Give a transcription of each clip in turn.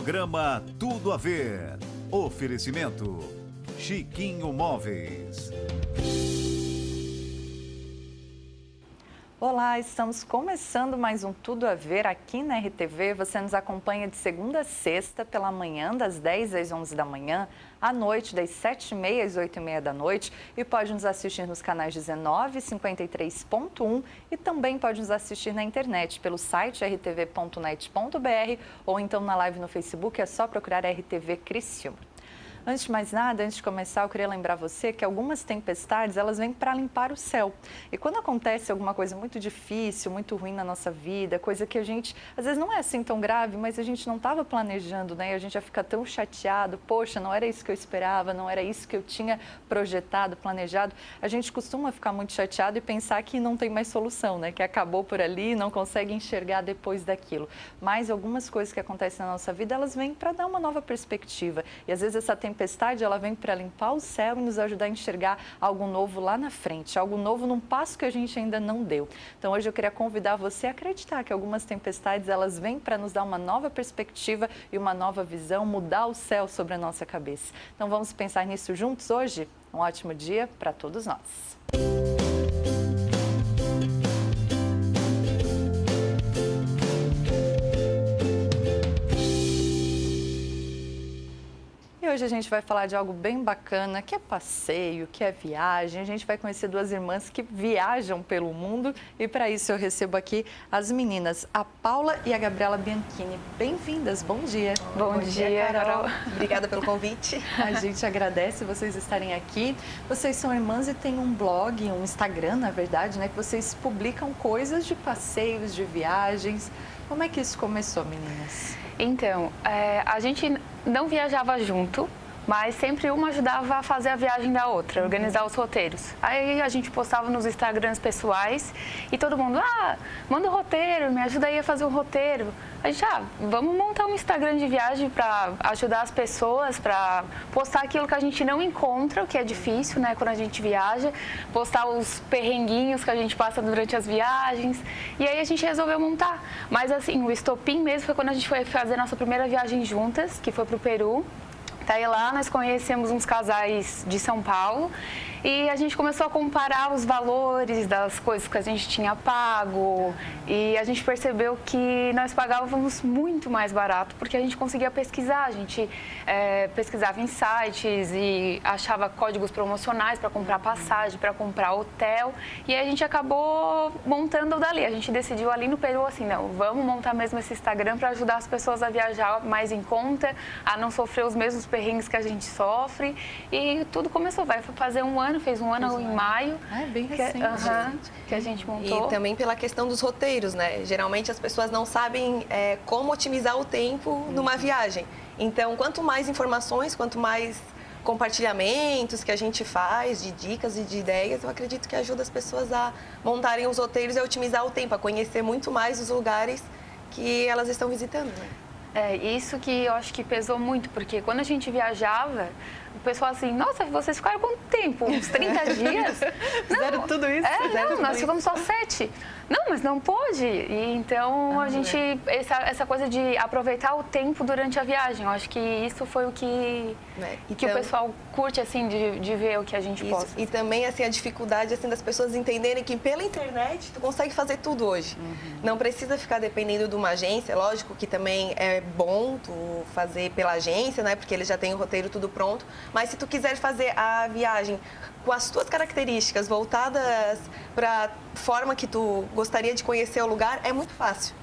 Programa Tudo a Ver. Oferecimento Chiquinho Móveis. Olá, estamos começando mais um Tudo a Ver aqui na RTV. Você nos acompanha de segunda a sexta, pela manhã, das 10 às 11 da manhã, à noite, das 7h30 às 8h30 da noite, e pode nos assistir nos canais 19, 53.1 e também pode nos assistir na internet pelo site rtv.net.br ou então na live no Facebook, é só procurar RTV Criciúma. Antes de mais nada, antes de começar, eu queria lembrar você que algumas tempestades, elas vêm para limpar o céu. E quando acontece alguma coisa muito difícil, muito ruim na nossa vida, coisa que a gente, às vezes não é assim tão grave, mas a gente não estava planejando, né? E a gente já fica tão chateado, poxa, não era isso que eu esperava, não era isso que eu tinha projetado, planejado. A gente costuma ficar muito chateado e pensar que não tem mais solução, né? Que acabou por ali, não consegue enxergar depois daquilo. Mas algumas coisas que acontecem na nossa vida, elas vêm para dar uma nova perspectiva. E às vezes essa tempestade, ela vem para limpar o céu e nos ajudar a enxergar algo novo lá na frente, algo novo num passo que a gente ainda não deu. Então hoje eu queria convidar você a acreditar que algumas tempestades, elas vêm para nos dar uma nova perspectiva e uma nova visão, mudar o céu sobre a nossa cabeça. Então vamos pensar nisso juntos hoje? Um ótimo dia para todos nós. Hoje a gente vai falar de algo bem bacana, que é passeio, que é viagem. A gente vai conhecer duas irmãs que viajam pelo mundo e para isso eu recebo aqui as meninas, a Paula e a Gabriela Bianchini. Bem-vindas, bom dia. Bom dia, Carol. Obrigada pelo convite. A gente agradece vocês estarem aqui. Vocês são irmãs e têm um blog, um Instagram, na verdade, né? Que vocês publicam coisas de passeios, de viagens. Como é que isso começou, meninas? Então, a gente não viajava junto, mas sempre uma ajudava a fazer a viagem da outra, organizar os roteiros. Aí a gente postava nos Instagrams pessoais e todo mundo, manda um roteiro, me ajuda aí a fazer um roteiro. A gente, vamos montar um Instagram de viagem para ajudar as pessoas, para postar aquilo que a gente não encontra, o que é difícil, né, quando a gente viaja, postar os perrenguinhos que a gente passa durante as viagens. E aí a gente resolveu montar. Mas assim, o estopim mesmo foi quando a gente foi fazer a nossa primeira viagem juntas, que foi para o Peru. Daí lá nós conhecemos uns casais de São Paulo e a gente começou a comparar os valores das coisas que a gente tinha pago e a gente percebeu que nós pagávamos muito mais barato porque a gente conseguia pesquisar, a gente pesquisava em sites e achava códigos promocionais para comprar passagem, para comprar hotel e aí a gente acabou montando dali. A gente decidiu ali no Peru assim, não, vamos montar mesmo esse Instagram para ajudar as pessoas a viajar mais em conta, a não sofrer os mesmos perrengues que a gente sofre e tudo começou, vai fazer um ano, fez um ano em maio. É bem recente. Que a gente montou. E também pela questão dos roteiros, né? Geralmente as pessoas não sabem como otimizar o tempo numa viagem. Então, quanto mais informações, quanto mais compartilhamentos que a gente faz de dicas e de ideias, eu acredito que ajuda as pessoas a montarem os roteiros e a otimizar o tempo, a conhecer muito mais os lugares que elas estão visitando, né? É, isso que eu acho que pesou muito, porque quando a gente viajava, o pessoal assim, nossa, vocês ficaram quanto tempo? Uns 30 dias? Fizeram tudo isso? Nós ficamos só 7. Não, mas não pôde. E então a gente, essa coisa de aproveitar o tempo durante a viagem, eu acho que isso foi o que, que o pessoal curte, assim, de ver o que a gente posta. E também, assim, a dificuldade, assim, das pessoas entenderem que pela internet tu consegue fazer tudo hoje. Não precisa ficar dependendo de uma agência, lógico que também é bom tu fazer pela agência, né, porque eles já têm o roteiro tudo pronto, mas se tu quiser fazer a viagem com as tuas características voltadas para a forma que tu gostaria de conhecer o lugar, é muito fácil.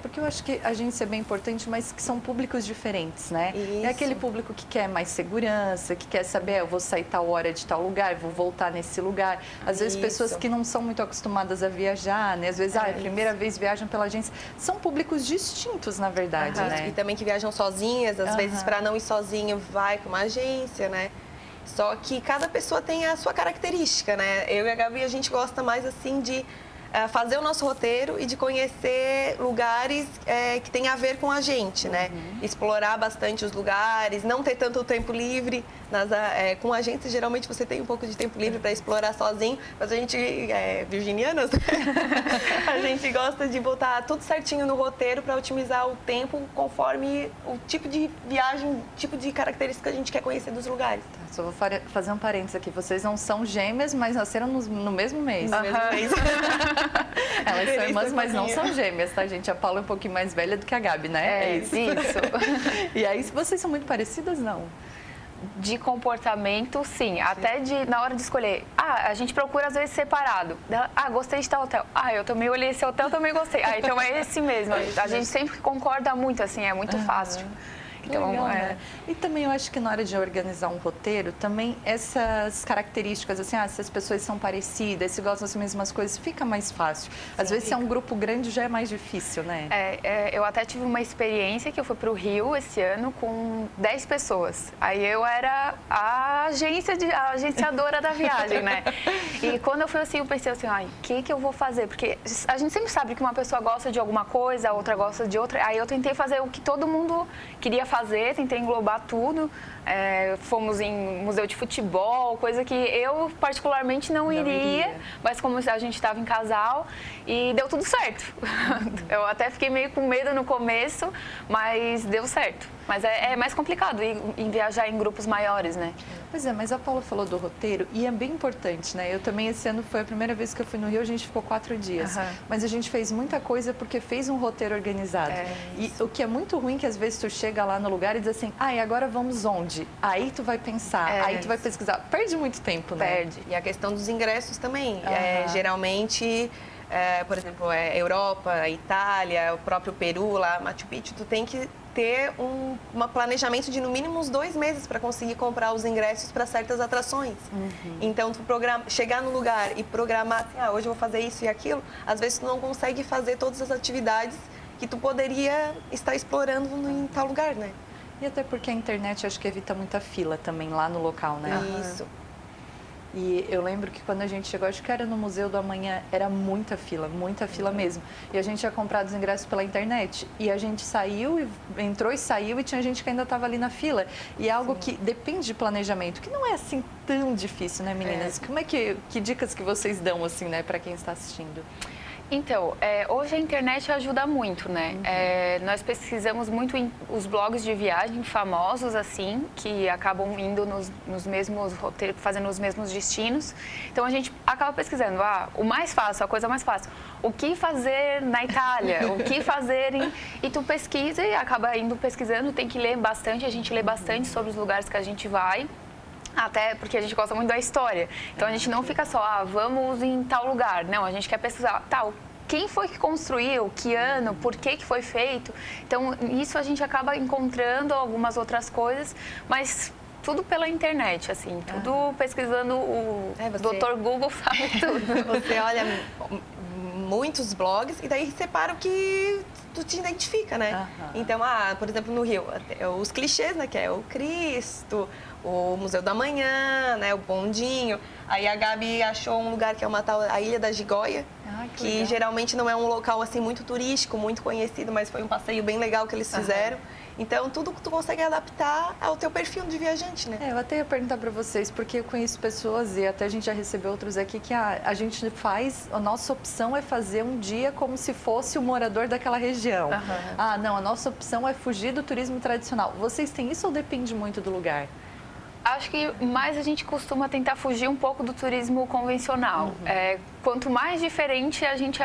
Porque eu acho que a agência é bem importante, mas que são públicos diferentes, né? Isso. É aquele público que quer mais segurança, que quer saber, eu vou sair tal hora de tal lugar, vou voltar nesse lugar. Às vezes pessoas que não são muito acostumadas a viajar, né? Às vezes, a primeira vez viajam pela agência. São públicos distintos, na verdade, né? E também que viajam sozinhas, às vezes para não ir sozinho, vai com uma agência, né? Só que cada pessoa tem a sua característica, né? Eu e a Gabi, a gente gosta mais assim de fazer o nosso roteiro e de conhecer lugares que tem a ver com a gente, né? Explorar bastante os lugares, não ter tanto tempo livre. Com a agência, geralmente você tem um pouco de tempo livre para explorar sozinho, mas a gente, virginianas, a gente gosta de botar tudo certinho no roteiro para otimizar o tempo conforme o tipo de viagem, tipo de característica que a gente quer conhecer dos lugares. Só vou fazer um parênteses aqui. Vocês não são gêmeas, mas nasceram no mesmo mês. No mesmo mês. Elas são irmãs, mas não são gêmeas, tá, gente? A Paula é um pouquinho mais velha do que a Gabi, né? É isso. E aí, vocês são muito parecidas, não? De comportamento, sim. Até na hora de escolher. A gente procura às vezes separado. Gostei de tal hotel. Eu também olhei esse hotel, também gostei. Então é esse mesmo. A gente sempre concorda muito, assim, é muito fácil. Então, legal, né? E também eu acho que na hora de organizar um roteiro, também essas características, assim, se as pessoas são parecidas, se gostam das mesmas coisas, fica mais fácil. Às vezes, se é um grupo grande, já é mais difícil, né? Eu até tive uma experiência que eu fui para o Rio esse ano com 10 pessoas. Aí eu era a agenciadora da viagem, né? E quando eu fui assim, eu pensei assim, o que eu vou fazer? Porque a gente sempre sabe que uma pessoa gosta de alguma coisa, a outra gosta de outra. Aí eu tentei fazer o que todo mundo queria fazer, tentei englobar tudo. Fomos em museu de futebol, coisa que eu particularmente não iria, mas como a gente estava em casal e deu tudo certo. Eu até fiquei meio com medo no começo, mas deu certo. Mas é mais complicado em viajar em grupos maiores, né? Pois é, mas a Paula falou do roteiro e é bem importante, né? Eu também, esse ano foi a primeira vez que eu fui no Rio, a gente ficou 4 dias. Mas a gente fez muita coisa porque fez um roteiro organizado. E o que é muito ruim, que às vezes tu chega lá no lugar e diz assim, e agora vamos onde? Aí tu vai pensar, aí tu vai pesquisar. Perde muito tempo, né? Perde. E a questão dos ingressos também. Geralmente, por exemplo, Europa, Itália, o próprio Peru, lá, Machu Picchu, tu tem que ter um planejamento de no mínimo uns 2 meses para conseguir comprar os ingressos para certas atrações. Então, tu chegar no lugar e programar assim, hoje eu vou fazer isso e aquilo, às vezes tu não consegue fazer todas as atividades que tu poderia estar explorando em tal lugar, né? E até porque a internet acho que evita muita fila também lá no local, né? Isso. E eu lembro que quando a gente chegou, acho que era no Museu do Amanhã, era muita fila mesmo. E a gente tinha comprado os ingressos pela internet. E a gente entrou e saiu, e tinha gente que ainda estava ali na fila. E é algo que depende de planejamento, que não é assim tão difícil, né, meninas? Como é que dicas que vocês dão, assim, né, para quem está assistindo? Então, hoje a internet ajuda muito, né? Nós pesquisamos muito os blogs de viagem famosos, assim, que acabam indo nos mesmos roteiros, fazendo os mesmos destinos. Então, a gente acaba pesquisando, o mais fácil, a coisa mais fácil. O que fazer na Itália? O que fazer E tu pesquisa e acaba indo pesquisando, tem que ler bastante, a gente lê bastante sobre os lugares que a gente vai. Até porque a gente gosta muito da história. Então, a gente não fica só, vamos em tal lugar. Não, a gente quer pesquisar, quem foi que construiu, que ano, por que foi feito. Então, isso a gente acaba encontrando algumas outras coisas, mas tudo pela internet, assim, tudo pesquisando o Dr. Google sabe tudo. Você olha muitos blogs e daí separa o que tu te identifica, né? Então, por exemplo, no Rio, os clichês, né, que é o Cristo, o Museu do Amanhã, né, o Bondinho. Aí a Gabi achou um lugar que é a Ilha da Gigoia, que geralmente não é um local assim muito turístico, muito conhecido, mas foi um passeio bem legal que eles fizeram. Então, tudo que tu consegue adaptar ao teu perfil de viajante, né? Eu até ia perguntar para vocês, porque eu conheço pessoas e até a gente já recebeu outros aqui que a gente faz, a nossa opção é fazer um dia como se fosse o morador daquela região. Não, a nossa opção é fugir do turismo tradicional. Vocês têm isso ou depende muito do lugar? Acho que mais a gente costuma tentar fugir um pouco do turismo convencional. Quanto mais diferente a gente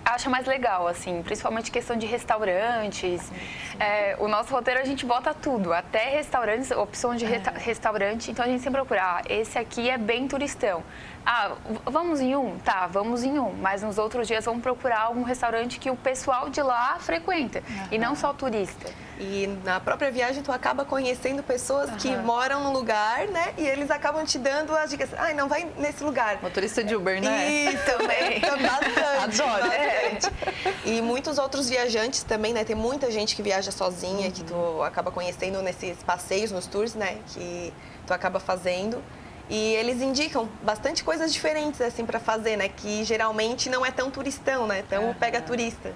acha mais legal, assim, principalmente questão de restaurantes. O nosso roteiro a gente bota tudo, até restaurantes, opção de restaurante. Então a gente sempre procura, esse aqui é bem turistão. Vamos em um? Tá, vamos em um. Mas nos outros dias vamos procurar algum restaurante que o pessoal de lá frequenta e não só turista. E na própria viagem tu acaba conhecendo pessoas que moram no lugar, né? E eles acabam te dando as dicas. Não vai nesse lugar. Motorista de Uber, né? Isso, também. Bastante. Adoro. E muitos outros viajantes também, né? Tem muita gente que viaja sozinha, que tu acaba conhecendo nesses passeios, nos tours, né? Que tu acaba fazendo. E eles indicam bastante coisas diferentes, assim, para fazer, né? Que geralmente não é tão turistão, né? Então pega turista.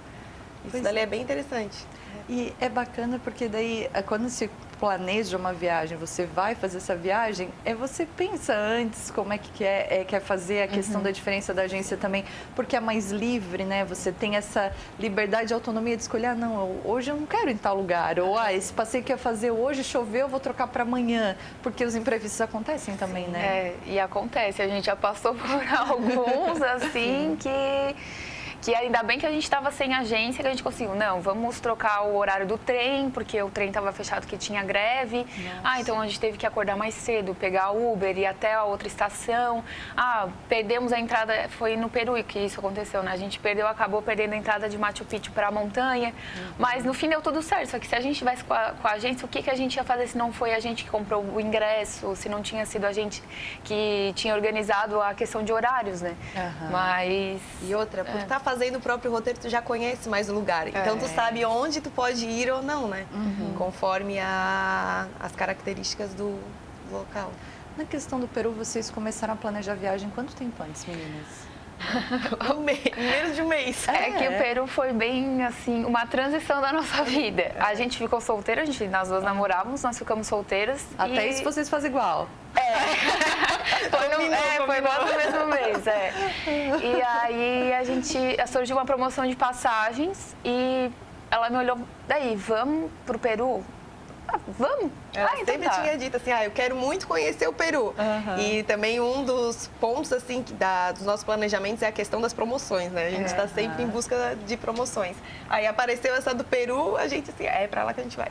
Isso dali é bem interessante. E é bacana porque daí, quando se planeja uma viagem, você vai fazer essa viagem, você pensa antes como é que quer fazer a questão da diferença da agência também, porque é mais livre, né? Você tem essa liberdade e autonomia de escolher, não, hoje eu não quero ir em tal lugar, ou esse passeio que eu ia fazer hoje choveu, eu vou trocar para amanhã, porque os imprevistos acontecem também, né? E acontece, a gente já passou por alguns, assim, que ainda bem que a gente estava sem agência, que a gente conseguiu. Não, vamos trocar o horário do trem, porque o trem estava fechado, que tinha greve. Nossa. Então a gente teve que acordar mais cedo, pegar Uber, ir até a outra estação. Perdemos a entrada, foi no Peru que isso aconteceu, né? A gente acabou perdendo a entrada de Machu Picchu para a montanha. Mas no fim deu tudo certo, só que se a gente tivesse com a agência, o que a gente ia fazer se não foi a gente que comprou o ingresso, se não tinha sido a gente que tinha organizado a questão de horários, né? Mas... E outra, por estar fazendo o próprio roteiro, tu já conhece mais o lugar. Então, tu sabe onde tu pode ir ou não, né? Conforme as características do local. Na questão do Peru, vocês começaram a planejar a viagem quanto tempo antes, meninas? Menos de um mês. É que o Peru foi bem, assim, uma transição da nossa vida. A gente ficou solteira, nós duas namorávamos, nós ficamos solteiras. Até isso vocês fazem igual. Foi quase no mesmo mês, E aí surgiu uma promoção de passagens e ela me olhou, daí, vamos pro Peru? Vamos? Ela sempre tinha dito assim, eu quero muito conhecer o Peru. E também um dos pontos, assim, dos nossos planejamentos é a questão das promoções, né? A gente está sempre em busca de promoções. Aí apareceu essa do Peru, a gente, assim, é pra lá que a gente vai.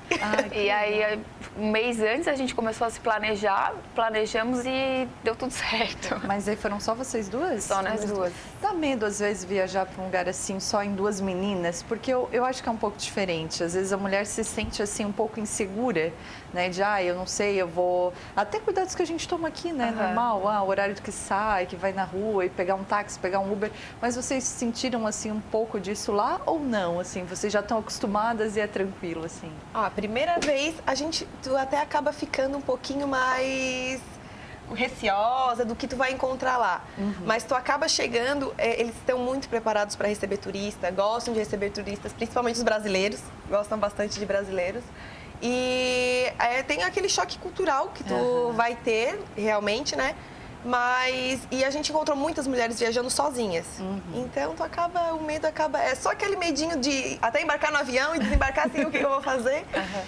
E aí, um mês antes, a gente começou a se planejamos e deu tudo certo. Mas aí foram só vocês duas? Só nós duas. Dá medo, às vezes, viajar para um lugar assim, só em duas meninas? Porque eu acho que é um pouco diferente. Às vezes a mulher se sente, assim, um pouco insegura, né? De, eu não sei, eu vou... Até cuidados que a gente toma aqui, né? Normal, o horário que sai, que vai na rua e pegar um táxi, pegar um Uber. Mas vocês sentiram, assim, um pouco disso lá ou não? Assim, vocês já estão acostumadas e é tranquilo, assim? A primeira vez, tu até acaba ficando um pouquinho mais receosa do que tu vai encontrar lá. Mas tu acaba chegando, eles estão muito preparados para receber turista, gostam de receber turistas, principalmente os brasileiros, gostam bastante de brasileiros. E tem aquele choque cultural que tu vai ter, realmente, né? E a gente encontrou muitas mulheres viajando sozinhas. Então, o medo acaba... É só aquele medinho de até embarcar no avião e desembarcar assim, o que eu vou fazer.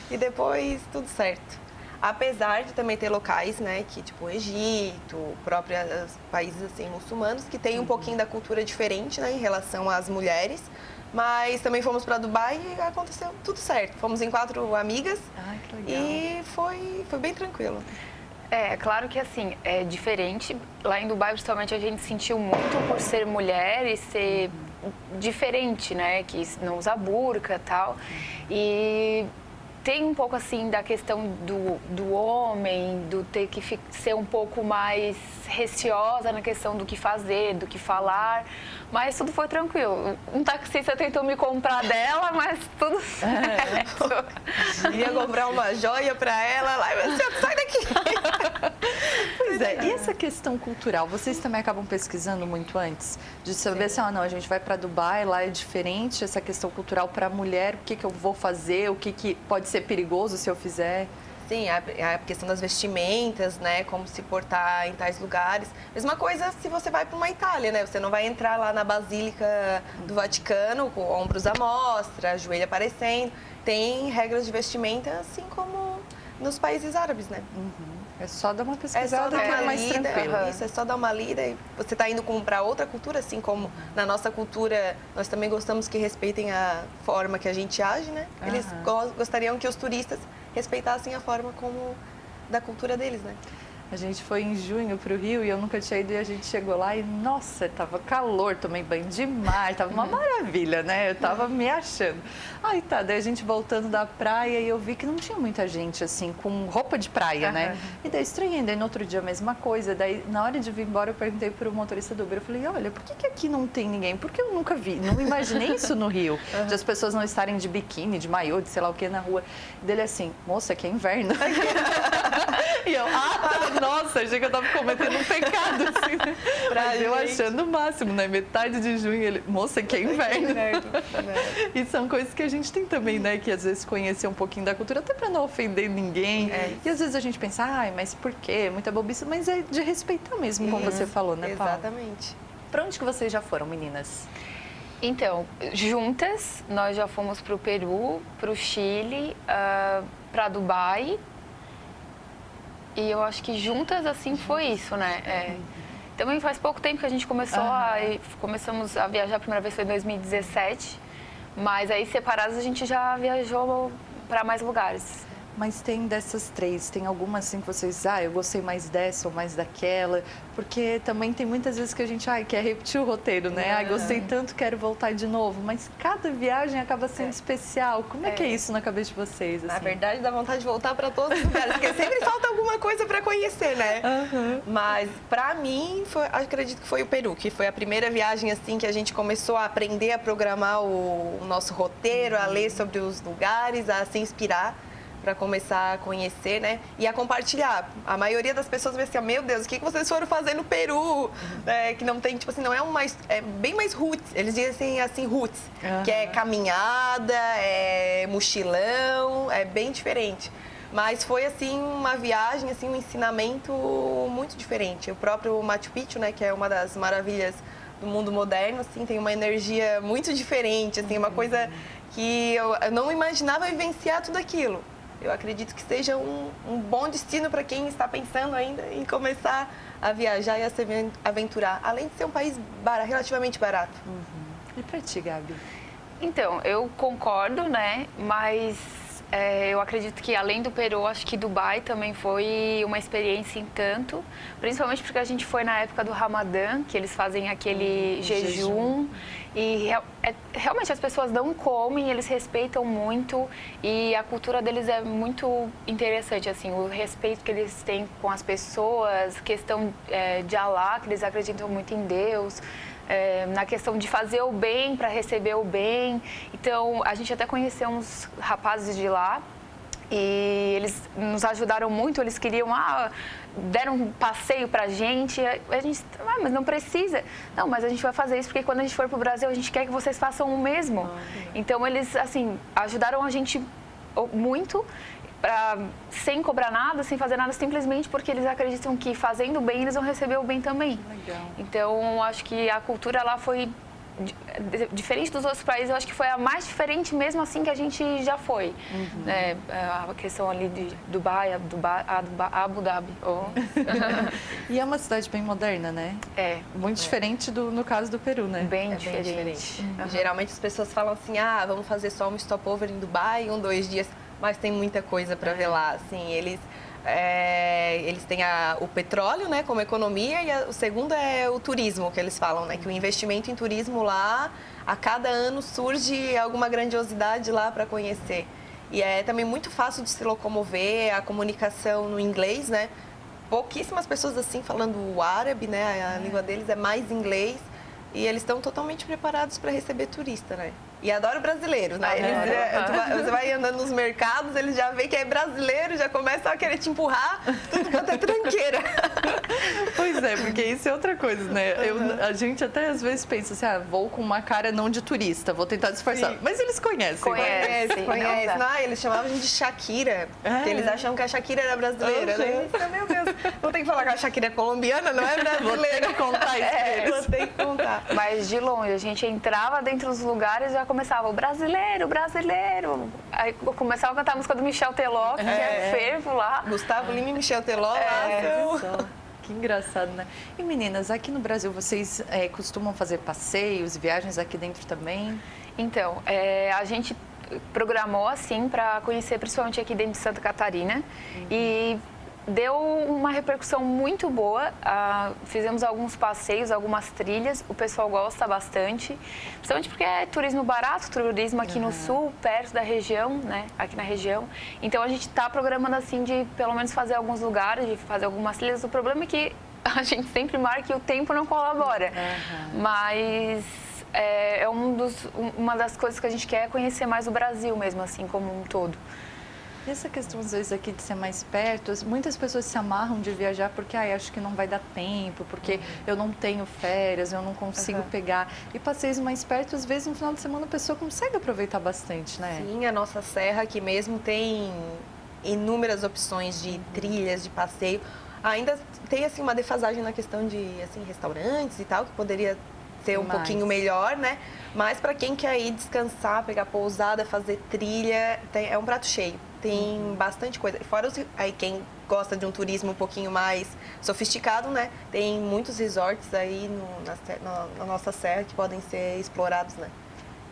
E depois, tudo certo. Apesar de também ter locais, né, que tipo o Egito, próprios países assim, muçulmanos, que tem um pouquinho da cultura diferente, né, em relação às mulheres. Mas também fomos para Dubai e aconteceu tudo certo. Fomos em 4 amigas que legal. E foi bem tranquilo. Claro que assim, é diferente. Lá em Dubai, principalmente, a gente sentiu muito por ser mulher e ser diferente, né? Que não usa burca e tal. E tem um pouco assim da questão do homem, do ter que ser um pouco mais receosa na questão do que fazer, do que falar, mas tudo foi tranquilo. Um taxista tentou me comprar dela, mas tudo certo. Ia comprar uma joia para ela, lá, sai daqui. Pois e essa questão cultural, vocês também acabam pesquisando muito antes? De saber assim, não, a gente vai para Dubai, lá é diferente, essa questão cultural para a mulher, o que eu vou fazer, o que pode ser perigoso se eu fizer? Sim, a questão das vestimentas, né, como se portar em tais lugares. Mesma coisa se você vai para uma Itália, né, você não vai entrar lá na Basílica do Vaticano com ombros à mostra, joelho aparecendo. Tem regras de vestimenta, assim como nos países árabes, né? É só dar uma pesquisada que é mais tranquilo. Isso, é só dar uma lida e você está indo para outra cultura, assim como na nossa cultura nós também gostamos que respeitem a forma que a gente age, né? Eles gostariam que os turistas respeitassem a forma como da cultura deles, né? A gente foi em junho para o Rio e eu nunca tinha ido e a gente chegou lá e, nossa, tava calor, tomei banho de mar, tava uma maravilha, né? Eu tava me achando. Daí a gente voltando da praia e eu vi que não tinha muita gente, assim, com roupa de praia, né? E daí estranhei, daí no outro dia a mesma coisa. Daí, na hora de vir embora, eu perguntei pro motorista do Uber, eu falei, olha, por que aqui não tem ninguém? Porque eu nunca vi, não imaginei isso no Rio, de as pessoas não estarem de biquíni, de maiô, de sei lá o que na rua. E dele assim, moça, aqui é inverno. E eu, nossa, achei que eu tava cometendo um pecado, assim, né? Mas eu achando o máximo, né? Metade de junho, ele, moça, que é inverno. E são coisas que a gente tem também, né? Que às vezes conhecer um pouquinho da cultura, até pra não ofender ninguém. E às vezes a gente pensa, mas por quê? Muita bobice, mas é de respeitar mesmo, como você falou, né, Paula? Exatamente. Pra onde que vocês já foram, meninas? Então, juntas, nós já fomos para o Peru, para o Chile, para Dubai. E eu acho que juntas, assim, foi isso, né? Também faz pouco tempo que a gente começamos a viajar, a primeira vez foi em 2017. Mas aí, separadas, a gente já viajou para mais lugares. Mas tem dessas três, tem alguma assim que vocês, eu gostei mais dessa ou mais daquela? Porque também tem muitas vezes que a gente, quer repetir o roteiro, né? Gostei tanto, quero voltar de novo. Mas cada viagem acaba sendo especial. Como é que é isso na cabeça de vocês? Assim? Na verdade, dá vontade de voltar para todos os lugares, porque sempre falta alguma coisa para conhecer, né? Mas, para mim, acredito que foi o Peru, que foi a primeira viagem, assim, que a gente começou a aprender a programar o nosso roteiro, a ler sobre os lugares, a se inspirar, para começar a conhecer, né? E a compartilhar. A maioria das pessoas vai assim, meu Deus, o que vocês foram fazer no Peru? Que não tem, tipo assim, não é é bem mais roots. Eles dizem assim, roots, que é caminhada, é mochilão, é bem diferente. Mas foi, assim, uma viagem, assim, um ensinamento muito diferente. O próprio Machu Picchu, né, que é uma das maravilhas do mundo moderno, assim, tem uma energia muito diferente, assim, uma coisa que eu não imaginava vivenciar tudo aquilo. Eu acredito que seja um bom destino para quem está pensando ainda em começar a viajar e a se aventurar, além de ser um país relativamente barato. E para ti, Gabi? Então, eu concordo, né? Mas eu acredito que além do Peru, acho que Dubai também foi uma experiência em tanto, principalmente porque a gente foi na época do Ramadã, que eles fazem aquele jejum. E realmente as pessoas não comem, eles respeitam muito e a cultura deles é muito interessante, assim, o respeito que eles têm com as pessoas, questão de Alá, que eles acreditam muito em Deus, na questão de fazer o bem para receber o bem. Então, a gente até conheceu uns rapazes de lá e eles nos ajudaram muito, eles queriam, deram um passeio pra gente, a gente, mas não precisa. Não, mas a gente vai fazer isso porque quando a gente for pro Brasil, a gente quer que vocês façam o mesmo. Então, eles, assim, ajudaram a gente muito, sem cobrar nada, sem fazer nada, simplesmente porque eles acreditam que fazendo bem, eles vão receber o bem também. Legal. Então, acho que a cultura lá foi diferente dos outros países, eu acho que foi a mais diferente mesmo assim que a gente já foi. A questão ali de Dubai, Abu Dhabi. E é uma cidade bem moderna, né? Muito diferente no caso do Peru, né? Bem diferente. Geralmente as pessoas falam assim, vamos fazer só um stopover em Dubai, 2 dias, mas tem muita coisa para ver lá, assim, eles têm o petróleo, né, como economia, e o segundo é o turismo, que eles falam, né, que o investimento em turismo lá, a cada ano surge alguma grandiosidade lá para conhecer. E é também muito fácil de se locomover, a comunicação no inglês, né, pouquíssimas pessoas assim falando o árabe, né, a língua deles é mais inglês, e eles estão totalmente preparados para receber turista, né. E adoro brasileiros, né? Você vai andando nos mercados, eles já veem que é brasileiro, já começam a querer te empurrar, tudo quanto é tranqueira. Pois é, porque isso é outra coisa, né? A gente até às vezes pensa assim, vou com uma cara não de turista, vou tentar disfarçar. Sim. Mas eles conhecem. Conhecem. Eles chamavam a gente de Shakira, porque eles acham que a Shakira era brasileira, né? Meu Deus, vou ter que falar que a Shakira é colombiana, não é brasileira. Vou ter que contar isso pra eles. Vou ter que contar. Mas de longe, a gente entrava dentro dos lugares e já começava o brasileiro, brasileiro. Aí eu começava a cantar a música do Michel Teló, que é fervo lá. Gustavo Lima e Michel Teló lá. Que engraçado, né? E meninas, aqui no Brasil, vocês costumam fazer passeios, viagens aqui dentro também? Então, a gente programou assim para conhecer principalmente aqui dentro de Santa Catarina e deu uma repercussão muito boa. Fizemos alguns passeios, algumas trilhas, o pessoal gosta bastante, principalmente porque é turismo barato, turismo aqui no sul, perto da região, né, aqui na região. Então a gente está programando assim de pelo menos fazer alguns lugares, de fazer algumas trilhas. O problema é que a gente sempre marca e o tempo não colabora, mas uma das coisas que a gente quer é conhecer mais o Brasil mesmo, assim, como um todo. E essa questão, às vezes, aqui de ser mais perto, muitas pessoas se amarram de viajar porque acho que não vai dar tempo, porque eu não tenho férias, eu não consigo pegar. E passeios mais perto, às vezes, no final de semana, a pessoa consegue aproveitar bastante, né? Sim, a nossa serra aqui mesmo tem inúmeras opções de trilhas, de passeio. Ainda tem, assim, uma defasagem na questão de, assim, restaurantes e tal, que poderia ser um pouquinho melhor, né? Mas para quem quer ir descansar, pegar pousada, fazer trilha, é um prato cheio. Tem bastante coisa. Fora aí quem gosta de um pouquinho mais sofisticado, né? Tem muitos resorts aí na nossa serra que podem ser explorados, né?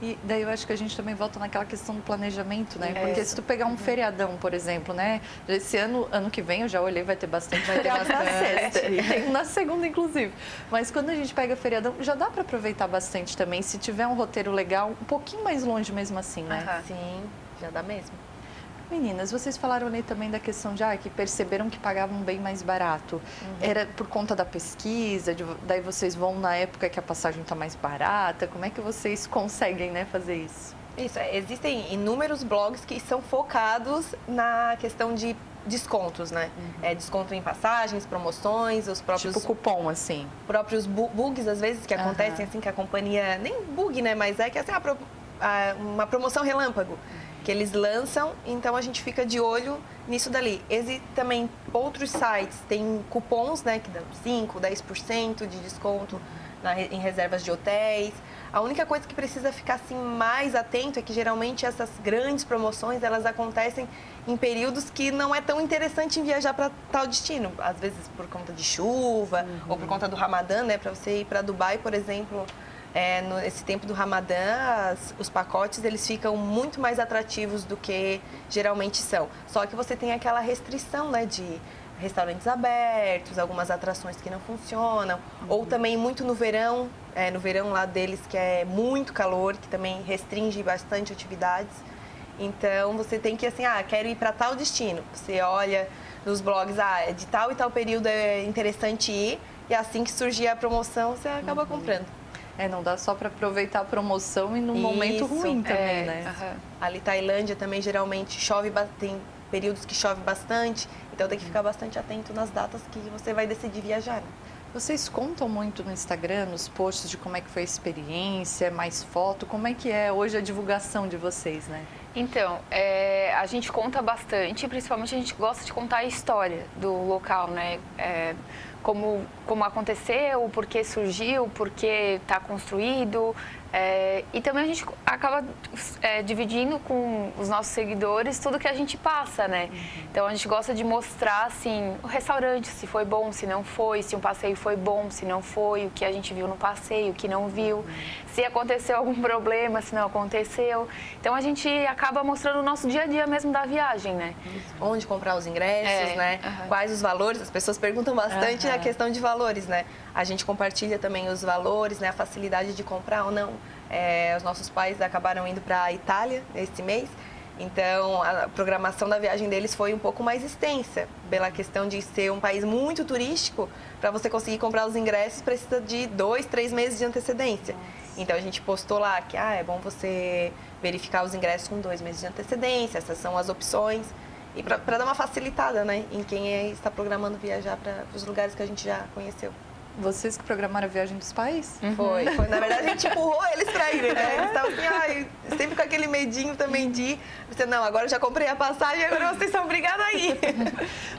E daí eu acho que a gente também volta naquela questão do planejamento, né? Porque se tu pegar um feriadão, por exemplo, né? Esse ano que vem, eu já olhei, vai ter bastante feriado na sexta. E tem na segunda, inclusive. Mas quando a gente pega feriadão, já dá para aproveitar bastante também. Se tiver um roteiro legal, um pouquinho mais longe mesmo assim, né? Sim, já dá mesmo. Meninas, vocês falaram ali também da questão de que perceberam que pagavam bem mais barato. Era por conta da pesquisa, daí vocês vão na época que a passagem está mais barata. Como é que vocês conseguem, né, fazer isso? Isso, existem inúmeros blogs que são focados na questão de descontos, né? Desconto em passagens, promoções, os próprios... Tipo cupom, assim. Próprios bugs, às vezes, que acontecem, assim, que a companhia... Nem bug, né? Mas é que, assim, uma promoção relâmpago que eles lançam, então a gente fica de olho nisso dali. Existem também outros sites, tem cupons, né, que dão 5%, 10% de desconto em reservas de hotéis. A única coisa que precisa ficar assim mais atento é que geralmente essas grandes promoções, elas acontecem em períodos que não é tão interessante em viajar para tal destino. Às vezes por conta de chuva ou por conta do Ramadã, né, para você ir para Dubai, por exemplo. Nesse tempo do Ramadã, os pacotes eles ficam muito mais atrativos do que geralmente são. Só que você tem aquela restrição, né, de restaurantes abertos, algumas atrações que não funcionam, ou também muito no verão lá deles que é muito calor, que também restringe bastante atividades. Então você tem que, assim, quero ir para tal destino. Você olha nos blogs, de tal e tal período é interessante ir, e assim que surgir a promoção, você acaba comprando. Não dá só para aproveitar a promoção e num momento ruim também, né? Ali, Tailândia também geralmente chove, tem períodos que chove bastante, então tem que ficar bastante atento nas datas que você vai decidir viajar. Né? Vocês contam muito no Instagram, nos posts de como é que foi a experiência, mais foto, como é que é hoje a divulgação de vocês, né? Então, a gente conta bastante, principalmente a gente gosta de contar a história do local, né? Como aconteceu, por que surgiu, por que está construído. E também a gente acaba dividindo com os nossos seguidores tudo que a gente passa, né? Então a gente gosta de mostrar, assim, o restaurante, se foi bom, se não foi, se um passeio foi bom, se não foi, o que a gente viu no passeio, o que não viu, se aconteceu algum problema, se não aconteceu. Então a gente acaba mostrando o nosso dia a dia mesmo da viagem, né? Onde comprar os ingressos, né? Quais os valores, as pessoas perguntam bastante a questão de valores, né? A gente compartilha também os valores, né? A facilidade de comprar ou não. Os nossos pais acabaram indo para a Itália esse mês, então a programação da viagem deles foi um pouco mais extensa, pela questão de ser um país muito turístico. Para você conseguir comprar os ingressos precisa de 2, 3 meses de antecedência. Então a gente postou lá que é bom você verificar os ingressos com 2 meses de antecedência, essas são as opções. E para dar uma facilitada, né, em quem está programando viajar para os lugares que a gente já conheceu. Vocês que programaram a viagem dos pais? Foi. Na verdade, a gente empurrou eles para irem, né? Eles estavam assim, sempre com aquele medinho também de ir. Você, não, agora eu já comprei a passagem, agora vocês são obrigados a ir.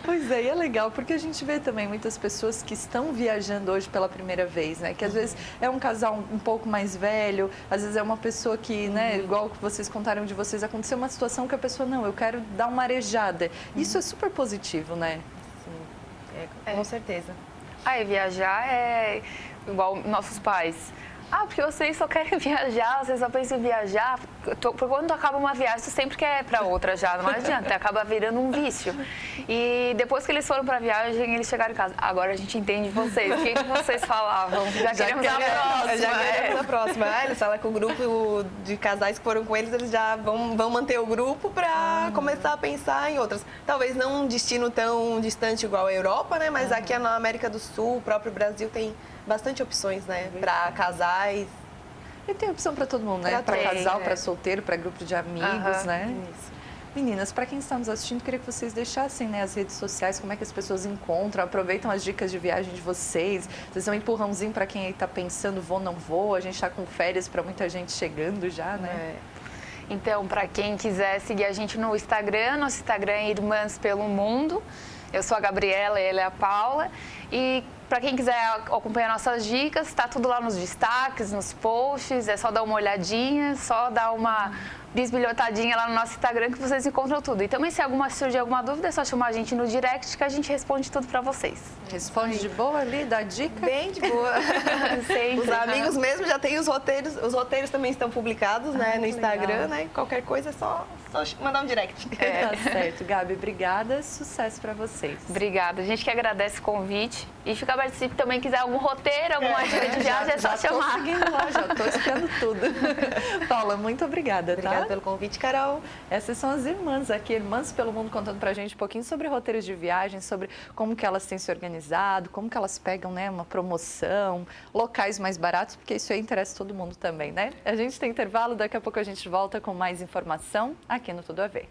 Pois é, e é legal, porque a gente vê também muitas pessoas que estão viajando hoje pela primeira vez, né? Que às vezes é um casal um pouco mais velho, às vezes é uma pessoa que, né, igual que vocês contaram de vocês, aconteceu uma situação que a pessoa, não, eu quero dar uma arejada. Isso é super positivo, né? Sim, com certeza. Viajar é igual nossos pais. Porque vocês só querem viajar, vocês só pensam em viajar. Porque quando acaba uma viagem, você sempre quer ir para outra já, não adianta, acaba virando um vício. E depois que eles foram para a viagem, eles chegaram em casa. Agora a gente entende vocês, o que vocês falavam? Já queremos a próxima. Já queremos a próxima. Eles falam que o grupo de casais que foram com eles já vão manter o grupo para começar a pensar em outras. Talvez não um destino tão distante igual a Europa, né? Mas aqui na América do Sul, o próprio Brasil tem bastante opções, né? Para casais. E tem opção para todo mundo, né? Para casal, para solteiro, para grupo de amigos, né? Isso. Meninas, para quem está nos assistindo, queria que vocês deixassem, né, as redes sociais, como é que as pessoas encontram, aproveitam as dicas de viagem de vocês. Vocês dão um empurrãozinho para quem aí está pensando, vou, não vou. A gente está com férias para muita gente chegando já, né? Então, para quem quiser seguir a gente no Instagram, nosso Instagram é Irmãs pelo Mundo. Eu sou a Gabriela e ela é a Paula. E para quem quiser acompanhar nossas dicas, está tudo lá nos destaques, nos posts. É só dar uma olhadinha, só dar uma bisbilhotadinha lá no nosso Instagram que vocês encontram tudo. E também, se surgir alguma dúvida, é só chamar a gente no direct que a gente responde tudo para vocês. Responde de boa ali, dá dica? Bem de boa. Os amigos mesmo já têm os roteiros também estão publicados, né, no Instagram, legal. né? Qualquer coisa é só mandar um direct. Tá certo. Gabi, obrigada. Sucesso para vocês. Obrigada. A gente que agradece o convite. E fica aberto se também quiser algum roteiro, alguma dica de viagem, é só chamar. Já tô seguindo lá, já tô esperando tudo. Paula, muito obrigada, Obrigada tá? pelo convite, Carol. Essas são as irmãs aqui, Irmãs pelo Mundo, contando pra gente um pouquinho sobre roteiros de viagem, sobre como que elas têm se organizado, como que elas pegam, né, uma promoção, locais mais baratos, porque isso aí interessa todo mundo também, né? A gente tem intervalo, daqui a pouco a gente volta com mais informação aqui no Tudo a Ver.